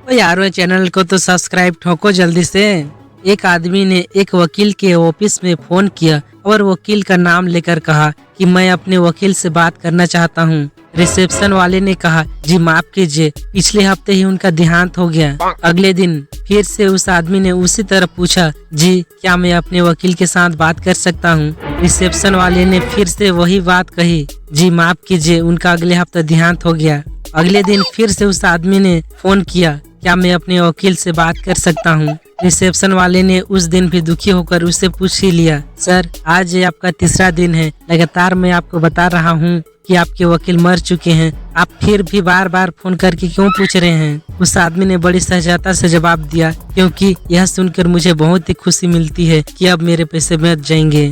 तो यारो चैनल को तो सब्सक्राइब ठोको जल्दी से। एक आदमी ने एक वकील के ऑफिस में फोन किया और वकील का नाम लेकर कहा कि मैं अपने वकील से बात करना चाहता हूँ। रिसेप्शन वाले ने कहा, जी माफ कीजिए, पिछले हफ्ते ही उनका देहांत हो गया। अगले दिन फिर से उस आदमी ने उसी तरह पूछा, जी क्या मैं अपने वकील के साथ बात कर सकता हूँ। रिसेप्शन वाले ने फिर से वही बात कही, जी माफ कीजिए, उनका अगले हफ्ते देहांत हो गया। अगले दिन फिर से उस आदमी ने फोन किया, क्या मैं अपने वकील से बात कर सकता हूँ। रिसेप्शन वाले ने उस दिन भी दुखी होकर उससे पूछ ही लिया, सर आज ये आपका तीसरा दिन है, लगातार मैं आपको बता रहा हूँ कि आपके वकील मर चुके हैं, आप फिर भी बार बार फोन करके क्यों पूछ रहे हैं। उस आदमी ने बड़ी सहजता से जवाब दिया, क्योंकि यह सुनकर मुझे बहुत ही खुशी मिलती है कि अब मेरे पैसे बच जाएंगे।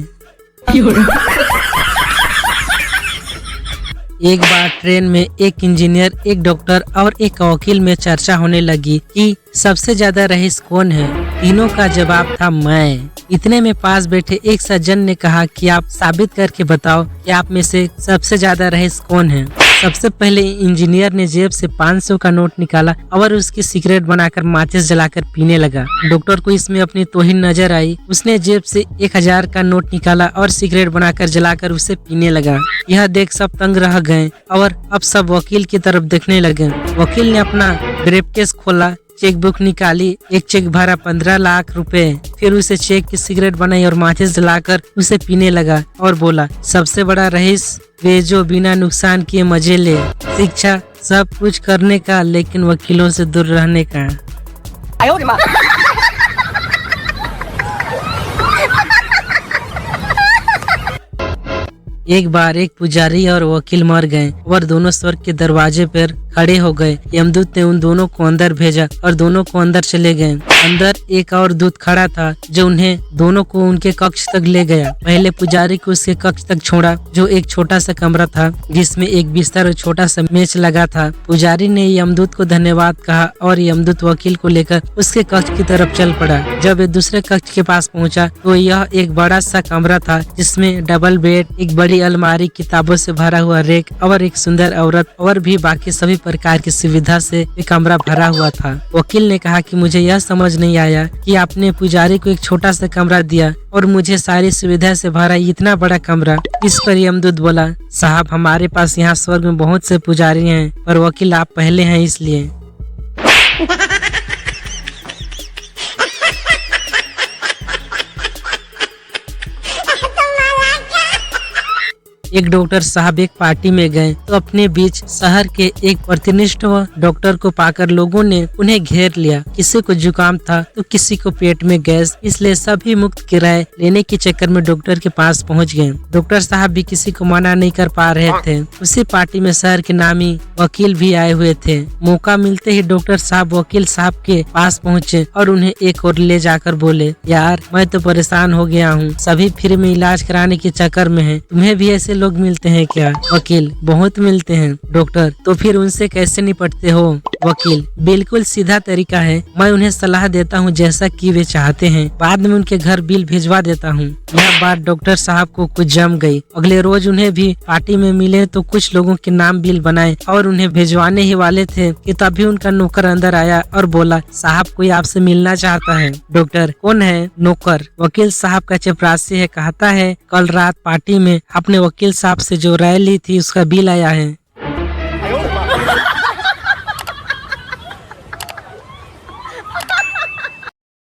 एक बार ट्रेन में एक इंजीनियर, एक डॉक्टर और एक वकील में चर्चा होने लगी कि सबसे ज्यादा रईस कौन है। तीनों का जवाब था मैं। इतने में पास बैठे एक सज्जन ने कहा कि आप साबित करके बताओ कि आप में से सबसे ज्यादा रईस कौन है। सबसे पहले इंजीनियर ने जेब से 500 का नोट निकाला और उसकी सिगरेट बनाकर माचिस जलाकर पीने लगा। डॉक्टर को इसमें अपनी तौहीन नजर आई। उसने जेब से 1000 का नोट निकाला और सिगरेट बनाकर जलाकर उसे पीने लगा। यह देख सब तंग रह गए और अब सब वकील की तरफ देखने लगे। वकील ने अपना ब्रीफकेस खोला, चेकबुक निकाली, एक चेक भरा 15 लाख रुपए, फिर उसे चेक की सिगरेट बनाई और माचिस जलाकर उसे पीने लगा और बोला, सबसे बड़ा रईस वे जो बिना नुकसान किए मजे ले। शिक्षा सब कुछ करने का, लेकिन वकीलों से दूर रहने का। एक बार एक पुजारी और वकील मर गए और दोनों स्वर्ग के दरवाजे पर खड़े हो गए। यमदूत ने उन दोनों को अंदर भेजा और दोनों को अंदर चले गए। अंदर एक और दूत खड़ा था जो उन्हें दोनों को उनके कक्ष तक ले गया। पहले पुजारी को उसके कक्ष तक छोड़ा जो एक छोटा सा कमरा था जिसमें एक बिस्तर और छोटा सा मेज लगा था। पुजारी ने यमदूत को धन्यवाद कहा और यमदूत वकील को लेकर उसके कक्ष की तरफ चल पड़ा। जब वे दूसरे कक्ष के पास पहुंचा तो यह एक बड़ा सा कमरा था जिसमें डबल बेड, एक बड़ी अलमारी, किताबों से भरा हुआ रेक और एक सुंदर औरत और भी बाकी सभी प्रकार की सुविधा से एक कमरा भरा हुआ था। वकील ने कहा कि मुझे यह समझ नहीं आया कि आपने पुजारी को एक छोटा सा कमरा दिया और मुझे सारी सुविधा से भरा इतना बड़ा कमरा। इस पर यमदूत बोला, साहब हमारे पास यहाँ स्वर्ग में बहुत से पुजारी हैं, पर वकील आप पहले हैं इसलिए। एक डॉक्टर साहब एक पार्टी में गए तो अपने बीच शहर के एक प्रतिष्ठित डॉक्टर को पाकर लोगों ने उन्हें घेर लिया। किसी को जुकाम था तो किसी को पेट में गैस, इसलिए सभी मुफ्त किराए लेने के चक्कर में डॉक्टर के पास पहुंच गए। डॉक्टर साहब भी किसी को मना नहीं कर पा रहे थे। उसी पार्टी में शहर के नामी वकील भी आए हुए थे। मौका मिलते ही डॉक्टर साहब वकील साहब के पास पहुँचे और उन्हें एक और ले जाकर बोले, यार मैं तो परेशान हो गया हूँ, सभी फ्री में इलाज कराने के चक्कर में है, तुम्हें भी ऐसे लोग मिलते हैं क्या? वकील, बहुत मिलते हैं। डॉक्टर, तो फिर उनसे कैसे निपटते हो? वकील, बिल्कुल सीधा तरीका है, मैं उन्हें सलाह देता हूँ जैसा कि वे चाहते हैं, बाद में उनके घर बिल भिजवा देता हूँ। यह बात डॉक्टर साहब को कुछ जम गई। अगले रोज उन्हें भी पार्टी में मिले तो कुछ लोगों के नाम बिल बनाए और उन्हें भिजवाने ही वाले थे कि तभी उनका नौकर अंदर आया और बोला, साहब कोई आपसे मिलना चाहता है। डॉक्टर, कौन है? नौकर, वकील साहब का चपरासी है, कहता है कल रात पार्टी में अपने वकील साहब से जो राय ली थी उसका बिल आया है।